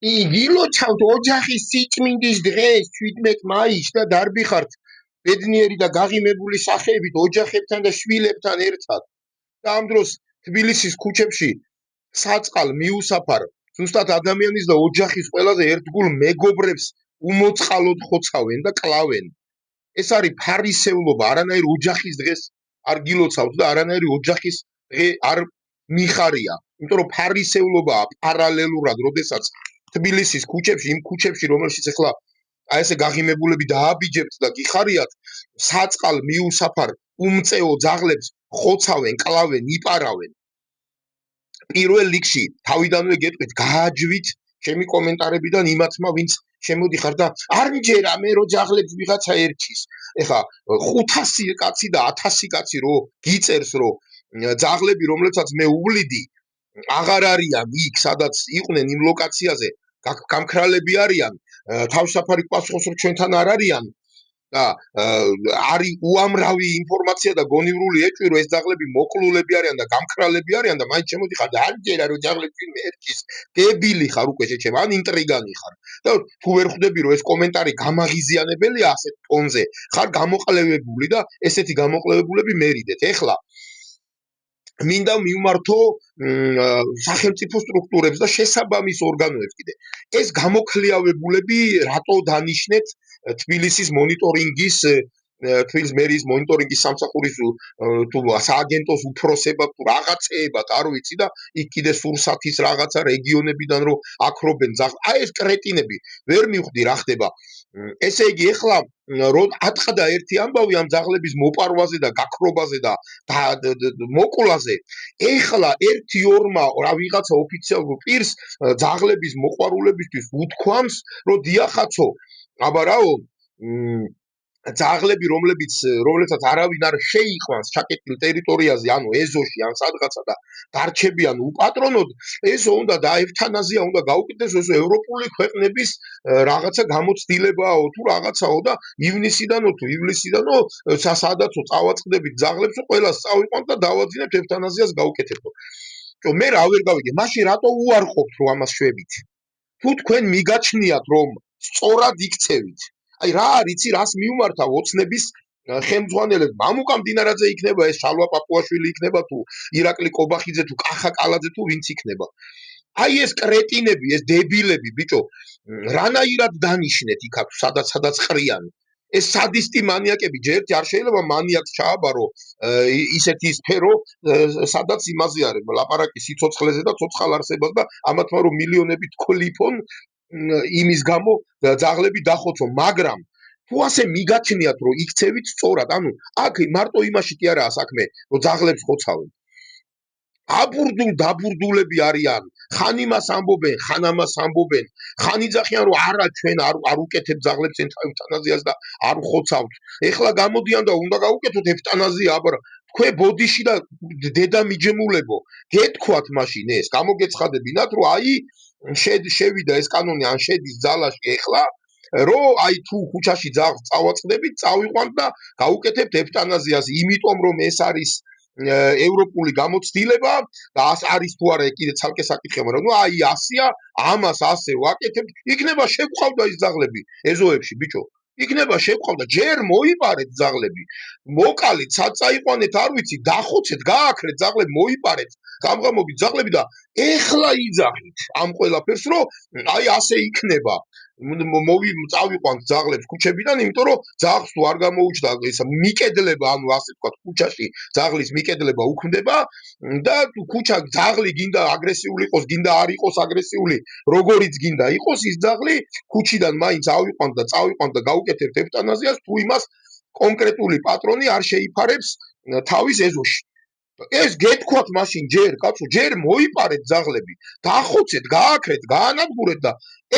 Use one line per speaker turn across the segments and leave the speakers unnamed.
ილოცავთ ოჯახის სიწმინდის დღეს 17 მაისს და დარბიხართ ბედნიერი და გაღიმებული სახეებით ოჯახებთან და შვილებთან ერთად. და ამ დროს თბილისის ქუჩებში საწყალ მიუსაფარ ზუსტად ადამიანის და ოჯახის ყველაზე ერთგულ მეგობრებს უმოწყალოდ ხოცავენ და კლავენ. ეს არის ფარისევლობა, არანაირ ოჯახის დღეს არ გილოცავთ და არანაირი ოჯახის დღე არ მიხარია. იმიტომ რომ ფარისევლობაა პარალელურად, როდესაც თბილისის ქუჩებში, იმ ქუჩებში, რომელშიც ახლა აი ესე გაღიმებულები დააბიჯებთ და გიხარიათ, საწყალ მიუსაფარ უმწეო ძაღლებს ხოცავენ, კლავენ, იპარავენ. პირველ რიგში თავიდანვე გეტყვით, გააჯვით ჩემი კომენტარებიდან იმათმა, ვინც შემოდიხარ და არ მჯერა მე რო ძაღლებს ვიღაცა ერჩის. ეხა 500 კაცი და 1000 კაცი რო გიწერს, რომ ძაღლები, რომლებსაც მე უვლიდი, აღარ არიან იქ, სადაც იყვნენ იმ ლოკაციაზე, გამქრალები არიან, თავშაფარი პასუხს რომ ჩვენთან არ არიან და არის უამრავი ინფორმაცია და გონივრული ეჭვი, რომ ეს ძაღლები მოკლულები არიან და გამქრალები არიან და მაინც შემოდიხარ და არ მჯერა რომ ძაღლები ერჩის. დებილი ხარ უკვე შეჩემ, ან ინტრიგანი ხარ. და თუ ვერ ხვდები რომ ეს კომენტარი გამაღიზიანებელია ასეთ ტონზე, ხარ გამოყლევებული და ესეთი გამოყლევებულები მერიდეთ. ეხლა მინდა მივმართო სახელმწიფო სტრუქტურებს და შესაბამის ორგანოებს კიდე. ეს გამოქლიავებულები რატო დანიშნეთ თბილისის მონიტორინგის თბილისის მერიის მონიტორინგის სამსახურის თუ სააგენტოს უფროსებად თუ რაღაცეებად არ ვიცი და იქ კიდე სურსათის რაღაცა რეგიონებიდან რომ აკრობენ ძაღლს. აი ეს კრეტინები ვერ მივხვდი რა ხდება. ესე იგი ეხლა რომ ატყდა ერთი ამბავი ამ ძაღლების მოპარვაზე და გაქრობაზე და მოკვლაზე. ეხლა 1-2-მა რა ვიღაცა ოფიციალურ პირს ძაღლების მოყვარულებისთვის უთქვამს, რომ დიახაცო, აბა რაო, ძაღლები, რომლებსაც არავინ არ შეიყვანს ჩაკეტილ ტერიტორიაზე, ანუ ეზოში ან სადღაცა და დარჩებიან უპატრონოდ, ეს უნდა დაევთანაზია, უნდა გაუკეთდეს ეს ევროპული ქვეყნების რაღაცა გამოცდილებაო თუ რაღაცაო და ივნისიდანო თუ ივლისიდანო სადაცო წავაწყდებით ძაღლებს, ყველას წავიყვანთ და დავაძინებთ ევთანაზიას გაუკეთებთ. მე რა ვერ გავიგე, მაშინ რატო უარყოფთ რომ ამას შვებით? თუ თქვენ მიგაჩნიათ რომ სწორად იქცევით, აი რა არიცი, რას მიუმართა ოცნების ხელმძღვანელები, მამუკა მდინარაძე იქნება, ეს შალვა პაპუაშვილი იქნება თუ ირაკლი კობახიძე თუ კახა კალაძე თუ ვინც იქნება. აი ეს კრეტინები, ეს დებილები, ბიჭო, რანაირად დანიშნეთ იქ აქვს, სადაც ყრიან. ეს სადისტი მანიაკები, ჯერ ერთი არ შეიძლება მანიაკს ჩააბარო ისეთი სფერო, სადაც იმაზე არის ლაპარაკი სიცოცხლეზე და ცოცხალ არსებას და ამათმა რომ მილიონები თქლიფონ იმის გამო ძაღლები დახოცონ, მაგრამ თუ ასე მიგაჩნიათ რომ იქცევით სწორად, ანუ აქ მარტო იმაში კი არაა საქმე, რომ ძაღლებს ხოცავენ. დაბურდულები არიან, ხან იმას ამბობენ, ხან ამას ამბობენ, ხან იძახიან რომ არა ჩვენ არ უკეთებთ ძაღლებს ევთანაზიას და არ ხოცავთ. ეხლა გამოდიან და უნდა გაუკეთოთ ევთანაზია, აბა თქვენ ბოდიში და დედა მიჯემულებო, გეთქვათ მაშინ ეს, გამოგეცხადებინათ რომ აი შევიდა ეს კანონი ან შედის ძალაში ეხლა, რომ აი თუ ქუჩაში ძაღლს წავაწყდებით, წავიყვანთ და გაუკეთებთ ევთანაზიას, იმიტომ რომ ეს არის ევროპული გამოცდილება და არის თუ არა კიდე ცალკე საკითხი, მაგრამ ნუ აი ასია, ამას ასე ვაკეთებთ, იქნება შეგყავდა ის ძაღლები ეზოებში, ბიჭო. იქნება შეგყავდა, ჯერ მოიპარეთ ძაღლები, მოკალით, საწაიყვანეთ, არ ვიცი, დახოცეთ, გააქრეთ ძაღლები, მოიპარეთ, გამღამობით ძაღლები და ეხლა იძახით ამ ყველაფერს, რომ აი ასე იქნება. წავიყვანთ ძაღლებს ქუჩებიდან, იმიტომ რომ ძაღლს თუ არ გამოუჩნდა ეს მიკედლება, ანუ ასე ვთქვათ, ქუჩაში ძაღლის მიკედლება უქმდება და ქუჩა ძაღლი გინდა აგრესიული იყოს, გინდა არ იყოს აგრესიული, როგორიც გინდა იყოს ის ძაღლი, ქუჩიდან მაინც ავიყვანთ და წავიყვანთ და გაუკეთებთ ევთანაზიას, თუ იმას კონკრეტული პატრონი არ შეიფარებს თავის ეზოში. ეს გეთქვათ მაშინ ჯერ, კაცო, ჯერ მოიპარეთ ძაღლები, დახოცეთ, გააქრეთ, გაანადგურეთ და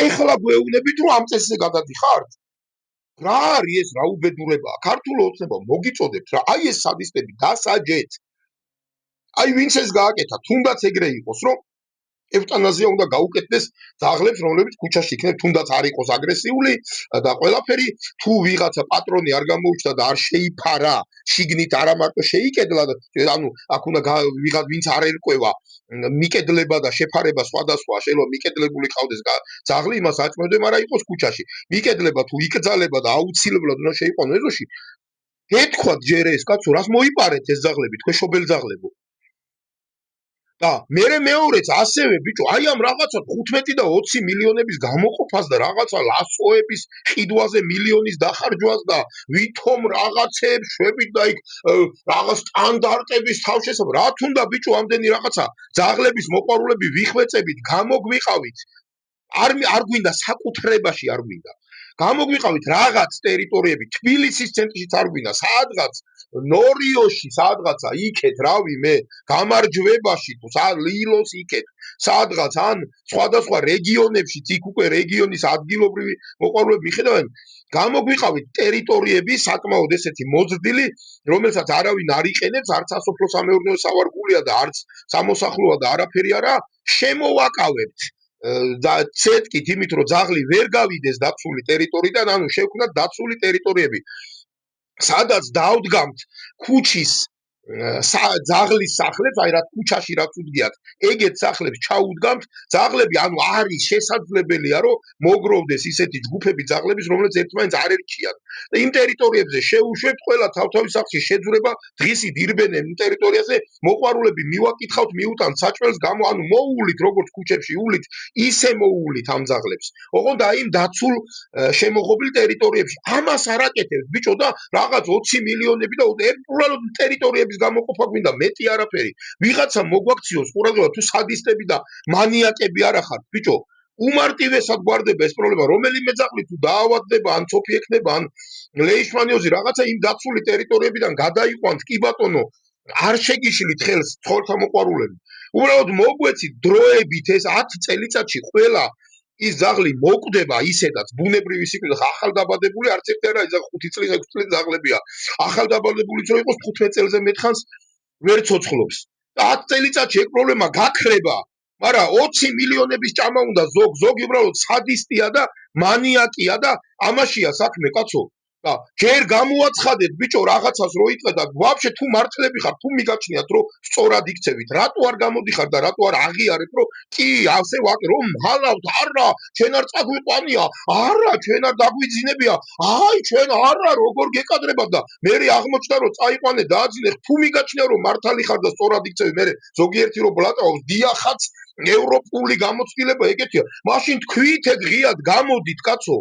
ეხლა გვეუბნებით რომ ამ წესზე გადადიხართ? რა არის ეს, რა უბედურებაა? ქართულ ოცნება მოგიწოდებთ რა, აი ეს სადისტები დასაჯეთ. აი ვინც ეს გააკეთა, თუნდაც ეგრე იყოს, რომ ევთანაზია უნდა გაუკეთდეს ძაღლებს, რომლებიც ქუჩაში იქნებ, თუნდაც არ იყოს აგრესიული და ყველაფერი, თუ ვიღაცა პატრონი არ გამოუჩნდა და არ შეიფარა, შიგნით არა მარტო შეიკედლა, ანუ აქ უნდა ვინც არ ერკვევა მიკედლება და შეფარება სხვადასხვა შეიძლება მიკედლებული ყავდეს ძაღლი იმას აჭმევდე, მაგრამ იყოს ქუჩაში. მიკედლება თუ იკძალება და აუცილებლად უნდა შეიყვანო ეზოში, ეთქვათ ჯერ ეს კაცო, რას მოიპარეთ ეს ძაღლები, თქვენ შობელ ძაღლებო. და მეორეც ასევე ბიჭო, აი ამ რაღაცა 15 და 20 მილიონების გამოყოფას და რაღაცა ლასოების ყიდვაზე მილიონის დახარჯვას და ვითომ რაღაცებს შვებით და იქ რაღაც სტანდარტების თავშესაფრ, რა თუნდა ბიჭო ამდენი რაღაცა ძაღლების მოყვარულები ვიხვეწებით, გამოგვიყავით. არ გვინდა საკუთრებაში არ გვინდა. გამოგვიყავით რაღაც ტერიტორიები, თბილისის ცენტრშიც არ გვინდა, სადღაც ნორიოში, სადღაცა იქეთ, რავი მე, გამარჯვებაში თუ ლილოს იქეთ, სადღაც ან სხვადასხვა რეგიონებში, იქ უკვე რეგიონის ადგილობრივი მოყვარულები მიხედავენ, გამოგვიყავით ტერიტორიები საკმაოდ ესეთი მოზრდილი, რომელსაც არავინ არ იყენებს, არც სასოფლო-სამეურნეო სავარგულია და არც სამოსახლოა და არაფერი არა, შემოვაკავებთ. და ცეთკით იმით რომ ძაღლი ვერ გავიდეს დაცული ტერიტორიიდან, ანუ შევქმნათ დაცული ტერიტორიები. სადაც დავდგამთ ქუჩის ძაღლის სახლებს, აი რა ქუჩაში რაც უდგიათ, ეგეთ სახლებს ჩაუდგამთ, ძაღლები, ანუ არის შესაძლებელია რომ მოგროვდეს ისეთი ჯგუფები ძაღლების, რომლებიც ერთმანეთს არ ერჩიან. და იმ ტერიტორიებზე შეუშვებთ ყველა თავთავის სახლში შეძვრება, დღისით ირბენენ იმ ტერიტორიაზე, მოყვარულები მივაკითხავთ, მიუტანთ საჭმელს, ანუ მოუვლით როგორც ქუჩებში უვლით, ისე მოუვლით ამ ძაღლებს. ოღონდ აი იმ დაცულ შემოღობილ ტერიტორიებში. ამას არ აკეთებთ ბიჭო და რაღაც 20 მილიონები და უბრალოდ ტერიტორიების გამოყოფა გვინდა, მეტი არაფერი. ვიღაცა მოგვაქციოს ყურადღება, თუ სადისტები და მანიაკები არ ახართ, ბიჭო, უმარტივესად გვარდება ეს პრობლემა, რომელიმე ძაღლი თუ დაავადდება, ან ცოფი ექნება, ან ლეიშმანიოზი რაღაცა იმ დაცული ტერიტორიებიდან გადაიყვანთ, კი ბატონო, არ შეგიშლით ხელს ცხოველთა მოყვარულები. უბრალოდ მოგვეცით დროებით ეს 10 წელიწადში ყველა ის ძაღლი მოკვდება ისედაც ბუნებრივი სიკვდილით, ახალდაბადებული არც ერთი არა, ეს 5 წლის 6 წლის ძაღლებია. ახალდაბადებულიც რო იყოს 15 წელზე მეტხანს ვერ ცოცხლობს. და 10 წელიწადში ეგ პრობლემა გაქრება, მაგრამ 20 მილიონების ჭამა უნდა ზოგი უბრალოდ სადისტია და მანიაკია და ამაშია საქმე, კაცო. და ჯერ გამოაცხადეთ ბიჭო რაღაცას რო იწყეთ და ვაფშე თუ მართლები ხართ, თუ მიგაჩნიათ რომ სწორად იქცევით, რატო არ გამოდიხარ და რატო არ აღიარეთ რომ კი ასე რომ მალავთ, არა, ჩვენ არ წაგვიყვანია, არა, ჩვენ არ დაგვიძინებია, აი ჩვენ არა, როგორ გეკადრებათ და მე აღმოჩნდა რომ წაიყვანე დააძინე, თუ მიგაჩნია რომ მართალი ხარ და სწორად იქცევი, მე ზოგიერთი რო ბლატაობს, დიახაც ევროპული გამოცდილება ეგეთია. მაშინ თქვით ეგ ღიად გამოდით, კაცო.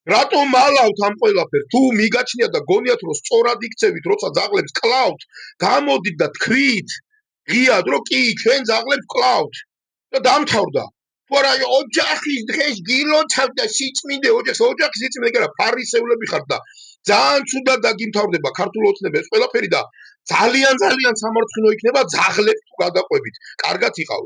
რატო მალავთ ამ ყველაფერს? თუ მიგაჩნიათ და გონიათ რომ სწორად იქცევით, როცა ძაღლებს კლავთ, გამოდით და თქვით ღიად რომ კი, ჩვენ ძაღლებს კლავთ. და დამთავრდა. თუ არა ოჯახის დღეს გილოცავ და სიწმინდე ოჯახის სიწმინდე კი არა, ფარისევლები ხართ და ძალიან ცუდად დაგიმთავრდება ქართულ ოცნებებს ყველაფერი და ძალიან სამარცხინო იქნება ძაღლებს თუ გადაყვებით. კარგად იყავით.